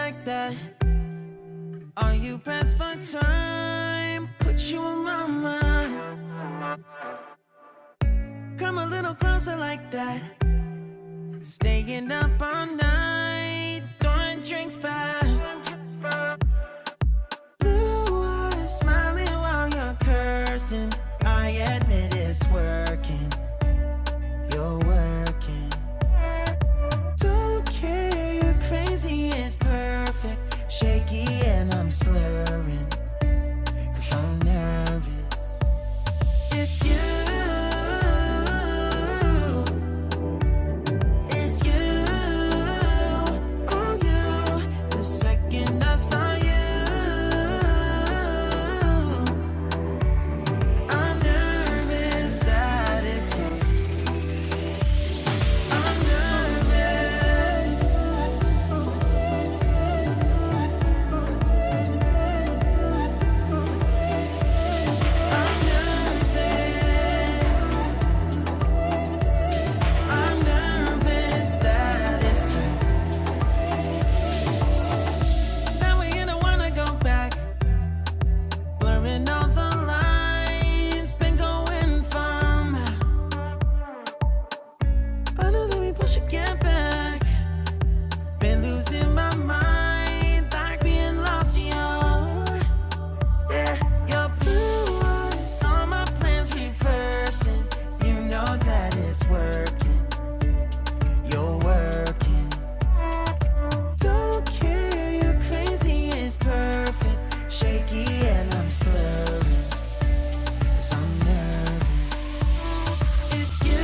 like that? Are you pressed for time? Put you in my mind. Come a little closer like that. Staying up all night, throwing drinks back. Blue eyes smiling while you're cursing. I admit it's working. You're working. Don't care, you're crazy, it's perfect. Shaky and I'm slurring, 'cause I'm nervous. It's you. It's you. Oh, you. The second I saw you, I'm nervous that it's you. I'm nervous. I'm nervous. I'm nervous that it's you. Now we don't wanna go back. Blurring all the lines, been going from. I know that we both should get back. Been losing my mind, like being lost in your. Yeah, your blue eyes, all my plans reversing. You know that it's working. You're working. Don't care, you're crazy, it's perfect. Shaky and I'm slurring, 'cause I'm nervous. It's you.